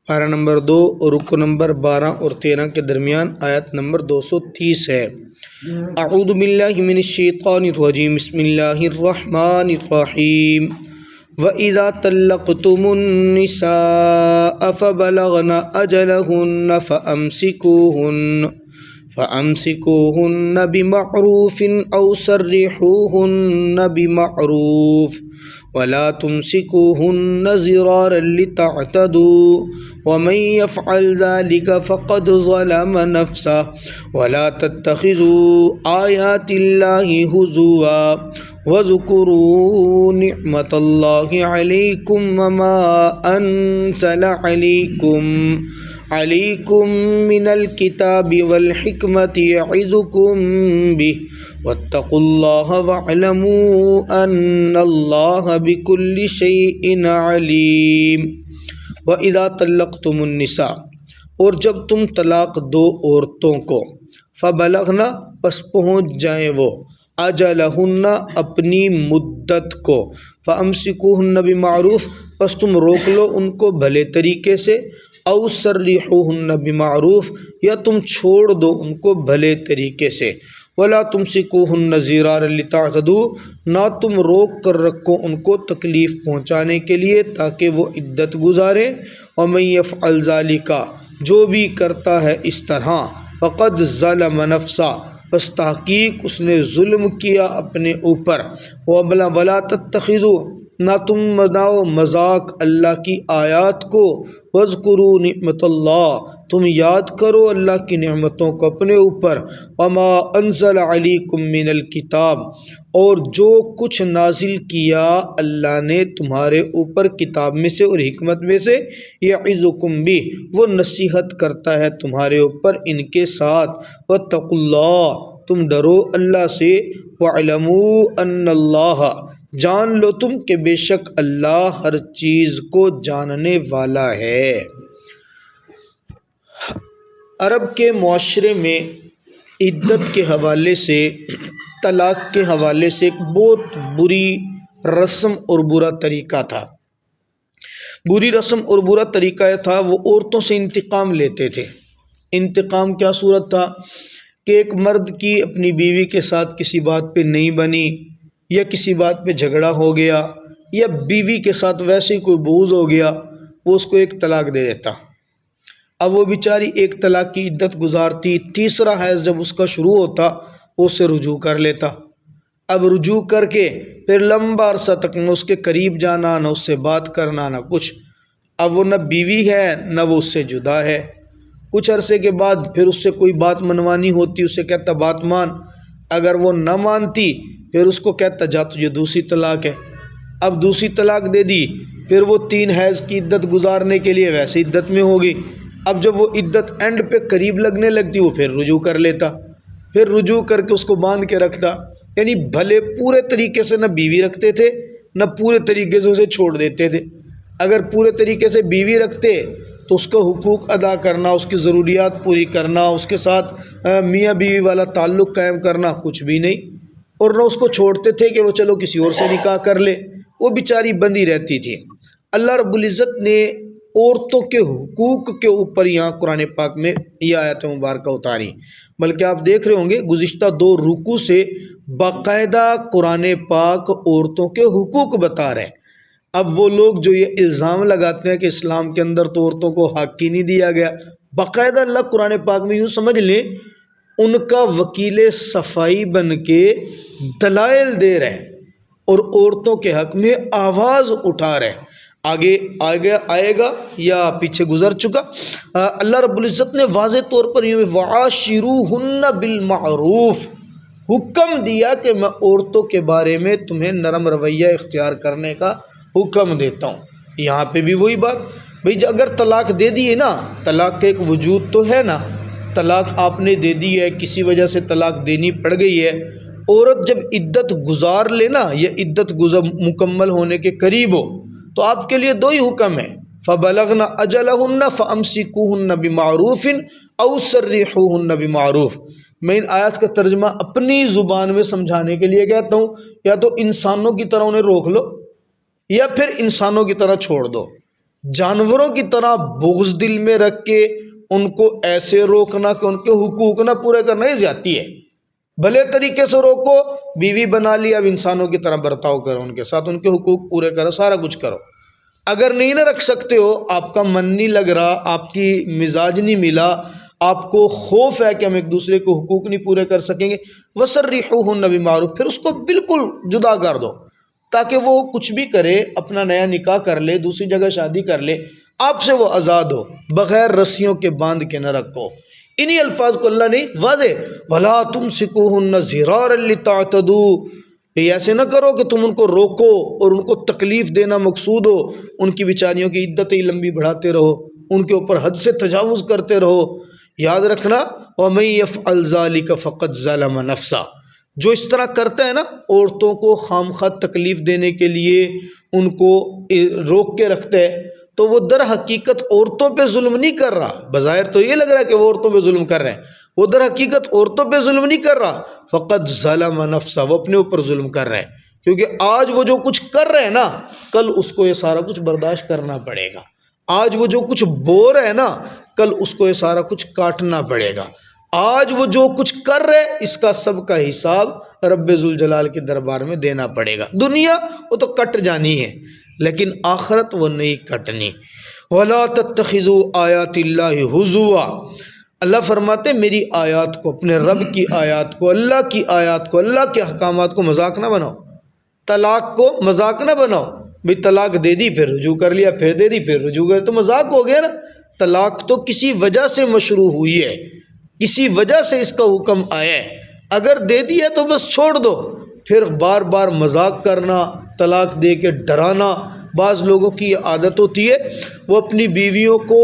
پارہ نمبر 2 اور رکو نمبر 12 اور 13 کے درمیان آیت نمبر 230 ہے۔ اعوذ باللہ من الشیطان الرجیم، بسم اللہ الرحمن الرحیم۔ وَإِذَا طَلَّقْتُمُ النِّسَاءَ فَبَلَغْنَ أَجَلَهُنَّ فَأَمْسِكُوهُنَّ بِمَعْرُوفٍ أَوْ سَرِّحُوهُنَّ بِمَعْرُوفٍ وَلَا تُمْسِكُوهُنَّ ضِرَارًا لِتَعْتَدُوا وَمَنْ يَفْعَلْ ذَلِكَ فَقَدْ ظَلَمَ نَفْسَهُ وَلَا تَتَّخِذُوا آيَاتِ اللَّهِ هُزُوًا وَاذْكُرُوا نِعْمَةَ اللَّهِ عَلَيْكُمْ وَمَا أَنزَلَ عَلَيْكُمْ مِنَ الْكِتَابِ وَالْحِكْمَةِ يَعِظُكُمْ بِهِ وَاتَّقُوا اللَّهَ وَاعْلَمُوا أَنَّ اللَّهَ بِكُلِّ شَيْءٍ عَلِيمٌ۔ وَإِذَا طَلَّقْتُمُ النِّسَاءَ، اور جب تم طلاق دو عورتوں کو، فَبَلَغْنَ پس پہنچ جائیں وہ، أَجَلَهُنَّ اپنی مدت کو، فَأَمْسِكُوهُنَّ بِمَعْرُوفٍ پس تم روک لو ان کو بھلے طریقے سے، أَوْ سَرِّحُوهُنَّ بِمَعْرُوفٍ یا تم چھوڑ دو ان کو بھلے طریقے سے، وَلَا تُمْسِكُوهُنَّ ضِرَارًا لِتَعْتَدُوا نہ تم روک کر رکھو ان کو تکلیف پہنچانے کے لیے تاکہ وہ عدت گزارے، وَمَنْ يَفْعَلْ ذَلِكَ جو بھی کرتا ہے اس طرح، فَقَدْ ظَلَمَ نَفْسَهُ پس تحقیق اس نے ظلم کیا اپنے اوپر، وَلَا تَتَّخِذُوا نہ تم بناؤ مذاق اللہ کی آیات کو، وَاذْكُرُوا نِعْمَةَ اللَّهِ تم یاد کرو اللہ کی نعمتوں کو اپنے اوپر، وَمَا أَنزَلَ عَلَيْكُمْ مِنَ الْكِتَابِ اور جو کچھ نازل کیا اللہ نے تمہارے اوپر کتاب میں سے اور حکمت میں سے، يَعِظُكُمْ بِهِ وہ نصیحت کرتا ہے تمہارے اوپر ان کے ساتھ، وَاتَّقُوا اللَّهَ تم ڈرو اللہ سے، وَاعْلَمُوا أَنَّ اللَّهَ جان لو تم کہ بے شک اللہ ہر چیز کو جاننے والا ہے۔ عرب کے معاشرے میں عدت کے حوالے سے، طلاق کے حوالے سے ایک بہت بری رسم اور برا طریقہ تھا۔ بری رسم اور برا طریقہ یہ تھا، وہ عورتوں سے انتقام لیتے تھے۔ انتقام کیا صورت تھا کہ ایک مرد کی اپنی بیوی کے ساتھ کسی بات پہ نہیں بنی، یا کسی بات پہ جھگڑا ہو گیا، یا بیوی کے ساتھ ویسے ہی کوئی بغض ہو گیا، وہ اس کو ایک طلاق دے دیتا۔ اب وہ بیچاری ایک طلاق کی عدت گزارتی، تیسرا حیض جب اس کا شروع ہوتا وہ اس سے رجوع کر لیتا۔ اب رجوع کر کے پھر لمبا عرصہ تک نہ اس کے قریب جانا، نہ اس سے بات کرنا، نہ کچھ۔ اب وہ نہ بیوی ہے نہ وہ اس سے جدا ہے۔ کچھ عرصے کے بعد پھر اس سے کوئی بات منوانی ہوتی، اسے کہتا بات مان، اگر وہ نہ مانتی پھر اس کو کہتا جا تجھے دوسری طلاق ہے۔ اب دوسری طلاق دے دی، پھر وہ 3 حیض کی عدت گزارنے کے لیے ویسے عدت میں ہوگی۔ اب جب وہ عدت اینڈ پہ قریب لگنے لگتی وہ پھر رجوع کر لیتا، پھر رجوع کر کے اس کو باندھ کے رکھتا۔ یعنی بھلے پورے طریقے سے نہ بیوی رکھتے تھے نہ پورے طریقے سے اسے چھوڑ دیتے تھے۔ اگر پورے طریقے سے بیوی رکھتے تو اس کا حقوق ادا کرنا، اس کی ضروریات پوری کرنا، اس کے ساتھ میاں بیوی والا تعلق قائم کرنا، کچھ بھی نہیں۔ اور نہ اس کو چھوڑتے تھے کہ وہ چلو کسی اور سے نکاح کر لے، وہ بیچاری بندی رہتی تھی۔ اللہ رب العزت نے عورتوں کے حقوق کے اوپر یہاں قرآن پاک میں یہ آیت مبارکہ اتاری، بلکہ آپ دیکھ رہے ہوں گے گزشتہ 2 رکوع سے باقاعدہ قرآن پاک عورتوں کے حقوق بتا رہے ہیں۔ اب وہ لوگ جو یہ الزام لگاتے ہیں کہ اسلام کے اندر تو عورتوں کو حق ہی نہیں دیا گیا، باقاعدہ اللہ قرآن پاک میں یوں سمجھ لیں ان کا وکیل صفائی بن کے دلائل دے رہے ہیں اور عورتوں کے حق میں آواز اٹھا رہے ہیں۔ آگے آئے گا یا پیچھے گزر چکا، اللہ رب العزت نے واضح طور پر وَعَاشِرُوهُنَّ بِالْمَعْرُوفِ حکم دیا کہ میں عورتوں کے بارے میں تمہیں نرم رویہ اختیار کرنے کا حکم دیتا ہوں۔ یہاں پہ بھی وہی بات، بھئی اگر طلاق دے دیے نا، طلاق کا ایک وجود تو ہے نا، طلاق آپ نے دے دی ہے، کسی وجہ سے طلاق دینی پڑ گئی ہے، عورت جب عدت گزار لے نا، یا عدت مکمل ہونے کے قریب ہو، تو آپ کے لیے 2 ہی حکم ہیں، فَبَلَغْنَ أَجَلَهُنَّ فَأَمْسِكُوهُنَّ بِمَعْرُوفٍ أَوْ سَرِّحُوهُنَّ بِمَعْرُوفٍ۔ میں ان آیات کا ترجمہ اپنی زبان میں سمجھانے کے لیے کہتا ہوں، یا تو انسانوں کی طرح انہیں روک لو یا پھر انسانوں کی طرح چھوڑ دو۔ جانوروں کی طرح بغض دل میں رکھ کے ان کو ایسے روکنا کہ ان کے حقوق نہ پورے کرنا، یہ زیادتی ہے۔ بھلے طریقے سے روکو، بیوی بنا لی، اب انسانوں کی طرح برتاؤ کرو ان کے ساتھ، ان کے حقوق پورے کرو، سارا کچھ کرو۔ اگر نہیں نہ رکھ سکتے ہو، آپ کا من نہیں لگ رہا، آپ کی مزاج نہیں ملا، آپ کو خوف ہے کہ ہم ایک دوسرے کے حقوق نہیں پورے کر سکیں گے، وَسَرِّحُوهُنَّ بِمَعْرُوفٍ، پھر اس کو بالکل جدا کر دو، تاکہ وہ کچھ بھی کرے، اپنا نیا نکاح کر لے، دوسری جگہ شادی کر لے، آپ سے وہ آزاد ہو، بغیر رسیوں کے باندھ کے نہ رکھو۔ انہی الفاظ کو اللہ نے واضح وَلَا تُمْسِكُوهُنَّ ضِرَارًا لِتَعْتَدُوا، یہ ایسے نہ کرو کہ تم ان کو روکو اور ان کو تکلیف دینا مقصود ہو، ان کی بیچاریوں کی عدتیں لمبی بڑھاتے رہو، ان کے اوپر حد سے تجاوز کرتے رہو۔ یاد رکھنا وَمَن يَفْعَلْ ذَلِكَ فَقَدْ ظَلَمَ نَفْسَهُ، جو اس طرح کرتا ہے نا، عورتوں کو خامخواہ تکلیف دینے کے لیے ان کو روک کے رکھتا ہے، تو وہ در حقیقت عورتوں پہ ظلم نہیں کر رہا۔ بظاہر تو یہ لگ رہا ہے کہ وہ عورتوں پہ ظلم کر رہے ہیں، وہ در حقیقت عورتوں پہ ظلم نہیں کر رہا، فقط ظلم نفسہ، وہ اپنے اوپر ظلم کر رہے ہیں، کیونکہ آج وہ جو کچھ کر رہے ہیں نا، کل اس کو یہ سارا کچھ برداشت کرنا پڑے گا۔ آج وہ جو کچھ بو رہے ہیں نا، کل اس کو یہ سارا کچھ کاٹنا پڑے گا۔ آج وہ جو کچھ کر رہے، اس کا سب کا حساب رب ذوالجلال کے دربار میں دینا پڑے گا۔ دنیا وہ تو کٹ جانی ہے، لیکن آخرت وہ نہیں کٹنی۔ وَلَا تَتَّخِذُوا آیَاتِ اللَّهِ هُزُوًا، اللہ فرماتے میری آیات کو، اپنے رب کی آیات کو، اللہ کی آیات کو، اللہ کے احکامات کو مذاق نہ بناؤ۔ طلاق کو مذاق نہ بناؤ، بھئی طلاق دے دی پھر رجوع کر لیا، پھر دے دی پھر رجوع کر، تو مذاق ہو گیا نا۔ طلاق تو کسی وجہ سے مشروع ہوئی ہے، کسی وجہ سے اس کا حکم آیا ہے، اگر دے دی ہے تو بس چھوڑ دو۔ پھر بار بار مذاق کرنا، طلاق دے کے ڈرانا، بعض لوگوں کی یہ عادت ہوتی ہے، وہ اپنی بیویوں کو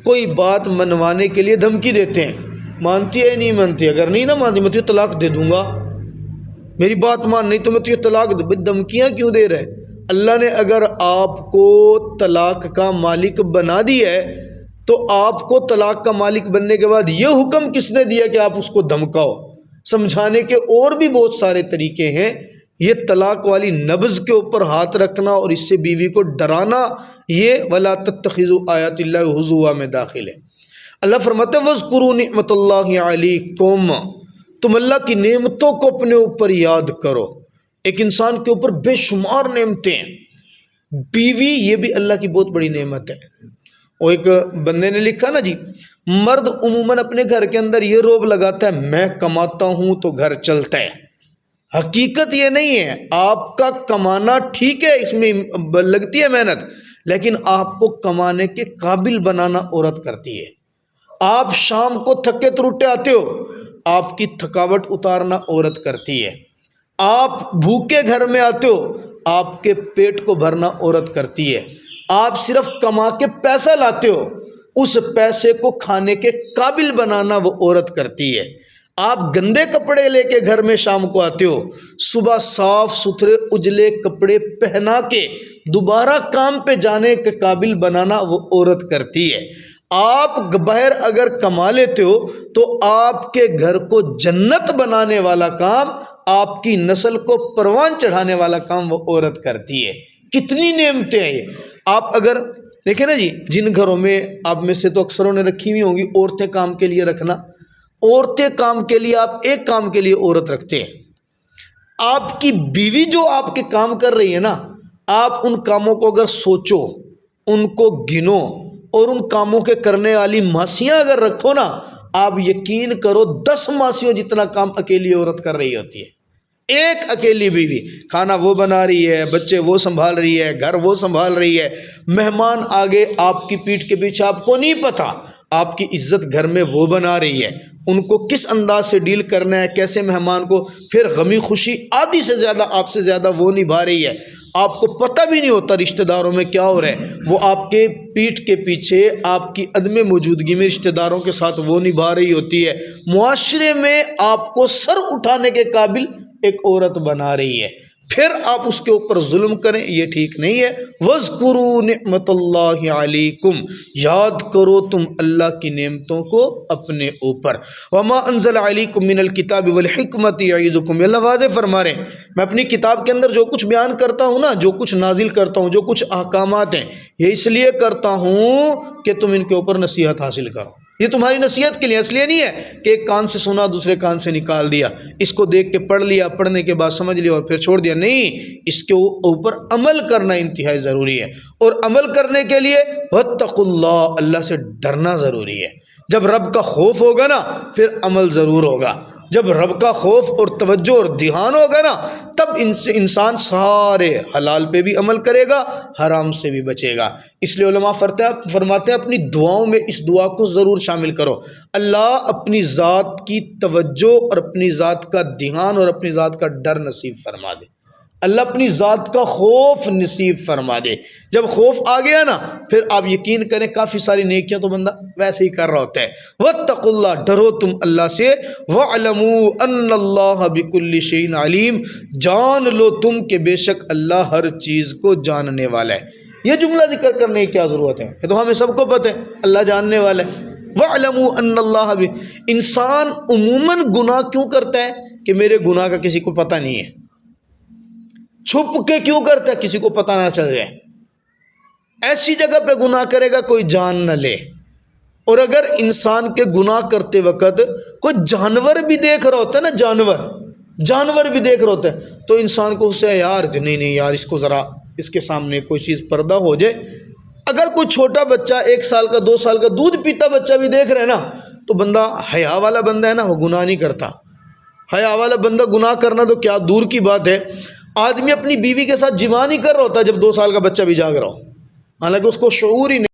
کوئی بات منوانے کے لیے دھمکی دیتے ہیں، مانتی ہے نہیں مانتی، اگر نہیں نہ مانتی میں تجھے طلاق دے دوں گا، میری بات مان نہیں تو میں تجھے طلاق دے۔ دھمکیاں کیوں دے رہے؟ اللہ نے اگر آپ کو طلاق کا مالک بنا دیا ہے، تو آپ کو طلاق کا مالک بننے کے بعد یہ حکم کس نے دیا کہ آپ اس کو دھمکاؤ؟ سمجھانے کے اور بھی بہت سارے طریقے ہیں۔ یہ طلاق والی نبض کے اوپر ہاتھ رکھنا اور اس سے بیوی کو ڈرانا، یہ وَلَا تَتَّخِذُوا آیَاتِ اللَّهِ هُزُوًا میں داخل ہے۔ اللہ فرماتے ہیں وَاذْكُرُوا نِعْمَتَ اللَّهِ عَلَيْكُمْ، تم اللہ کی نعمتوں کو اپنے اوپر یاد کرو۔ ایک انسان کے اوپر بے شمار نعمتیں ہیں، بیوی یہ بھی اللہ کی بہت بڑی نعمت ہے۔ وہ ایک بندے نے لکھا نا جی، مرد عموماً اپنے گھر کے اندر یہ روب لگاتا ہے میں کماتا ہوں تو گھر چلتا ہے۔ حقیقت یہ نہیں ہے، آپ کا کمانا ٹھیک ہے، اس میں لگتی ہے محنت، لیکن آپ کو کمانے کے قابل بنانا عورت کرتی ہے۔ آپ شام کو تھکے تروٹے آتے ہو، آپ کی تھکاوٹ اتارنا عورت کرتی ہے۔ آپ بھوکے گھر میں آتے ہو، آپ کے پیٹ کو بھرنا عورت کرتی ہے۔ آپ صرف کما کے پیسہ لاتے ہو، اس پیسے کو کھانے کے قابل بنانا وہ عورت کرتی ہے۔ آپ گندے کپڑے لے کے گھر میں شام کو آتے ہو، صبح صاف ستھرے اجلے کپڑے پہنا کے دوبارہ کام پہ جانے کے قابل بنانا وہ عورت کرتی ہے۔ آپ باہر اگر کما لیتے ہو تو آپ کے گھر کو جنت بنانے والا کام، آپ کی نسل کو پروان چڑھانے والا کام وہ عورت کرتی ہے۔ کتنی نعمتیں ہیں یہ۔ آپ اگر دیکھیں نا جی، جن گھروں میں آپ میں سے تو اکثروں نے رکھی ہوئی ہوں گی عورتیں کام کے لیے رکھنا، عورتیں کام کے لیے، آپ ایک کام کے لیے عورت رکھتے ہیں، آپ کی بیوی جو آپ کے کام کر رہی ہے نا، آپ ان کاموں کو اگر سوچو، ان کو گنو اور ان کاموں کے کرنے والی ماسیاں اگر رکھو نا، آپ یقین کرو 10 ماسیوں جتنا کام اکیلی عورت کر رہی ہوتی ہے۔ ایک اکیلی بیوی کھانا وہ بنا رہی ہے، بچے وہ سنبھال رہی ہے، گھر وہ سنبھال رہی ہے، مہمان آگے آپ کی پیٹھ کے پیچھے آپ کو نہیں پتہ، آپ کی عزت گھر میں وہ بنا رہی ہے، ان کو کس انداز سے ڈیل کرنا ہے، کیسے مہمان کو، پھر غمی خوشی آدھی سے زیادہ آپ سے زیادہ وہ نبھا رہی ہے، آپ کو پتہ بھی نہیں ہوتا رشتہ داروں میں کیا ہو رہا ہے، وہ آپ کے پیٹھ کے پیچھے آپ کی عدم موجودگی میں رشتہ داروں کے ساتھ وہ نبھا رہی ہوتی ہے، معاشرے میں آپ کو سر اٹھانے کے قابل ایک عورت بنا رہی ہے۔ پھر آپ اس کے اوپر ظلم کریں، یہ ٹھیک نہیں ہے۔ وَاذْكُرُوا نِعْمَةَ اللَّهِ عَلَيْكُمْ، یاد کرو تم اللہ کی نعمتوں کو اپنے اوپر۔ وَمَا أَنزَلَ عَلَيْكُمْ مِنَ الْكِتَابِ وَالْحِكْمَةِ يَعِظُكُمْ، یہ اللہ واضح فرما رہے ہیں میں اپنی کتاب کے اندر جو کچھ بیان کرتا ہوں نا، جو کچھ نازل کرتا ہوں، جو کچھ احکامات ہیں، یہ اس لیے کرتا ہوں کہ تم ان کے اوپر نصیحت حاصل کرو۔ یہ تمہاری نصیحت کے لیے، اس لیے نہیں ہے کہ ایک کان سے سنا دوسرے کان سے نکال دیا، اس کو دیکھ کے پڑھ لیا، پڑھنے کے بعد سمجھ لیا اور پھر چھوڑ دیا، نہیں، اس کے اوپر عمل کرنا انتہائی ضروری ہے۔ اور عمل کرنے کے لیے وَاتَّقُوا اللَّهَ، اللہ سے ڈرنا ضروری ہے۔ جب رب کا خوف ہوگا نا پھر عمل ضرور ہوگا، جب رب کا خوف اور توجہ اور دھیان ہوگا نا تب انسان سارے حلال پہ بھی عمل کرے گا، حرام سے بھی بچے گا۔ اس لیے علماء فرماتے ہیں اپنی دعاؤں میں اس دعا کو ضرور شامل کرو، اللہ اپنی ذات کی توجہ اور اپنی ذات کا دھیان اور اپنی ذات کا ڈر نصیب فرما دے، اللہ اپنی ذات کا خوف نصیب فرما دے۔ جب خوف آ گیا نا پھر آپ یقین کریں کافی ساری نیکیاں تو بندہ ویسے ہی کر رہا ہوتا ہے۔ وَاتَّقُوا اللَّهَ، ڈرو تم اللہ سے۔ وَاعْلَمُوا أَنَّ اللَّهَ بِكُلِّ شَيْءٍ عَلِيمٌ، جان لو تم کہ بے شک اللہ ہر چیز کو جاننے والا ہے۔ یہ جملہ ذکر کرنے کی کیا ضرورت ہے، یہ تو ہمیں سب کو پتہ ہے اللہ جاننے والا ہے۔ وَاعْلَمُوا أَنَّ اللَّهَ، انسان عموماً گناہ کیوں کرتا ہے کہ میرے گناہ کا کسی کو پتہ نہیں ہے، چھپ کے کیوں کرتا ہے کسی کو پتہ نہ چل جائے، ایسی جگہ پہ گناہ کرے گا کوئی جان نہ لے۔ اور اگر انسان کے گناہ کرتے وقت کوئی جانور بھی دیکھ رہا ہوتا ہے نا، جانور بھی دیکھ رہا ہوتا ہے تو انسان کو اس سے یار نہیں یار اس کو ذرا اس کے سامنے کوئی چیز پردہ ہو جائے۔ اگر کوئی چھوٹا بچہ 1 سال کا 2 سال کا دودھ پیتا بچہ بھی دیکھ رہے ہیں نا تو بندہ حیا والا بندہ ہے نا، وہ گناہ نہیں کرتا۔ حیا والا بندہ گناہ کرنا تو کیا دور کی بات ہے، آدمی اپنی بیوی کے ساتھ جماع نہیں کر رہا ہوتا جب 2 سال کا بچہ بھی جاگ رہا ہو، حالانکہ اس کو شعور ہی نہیں۔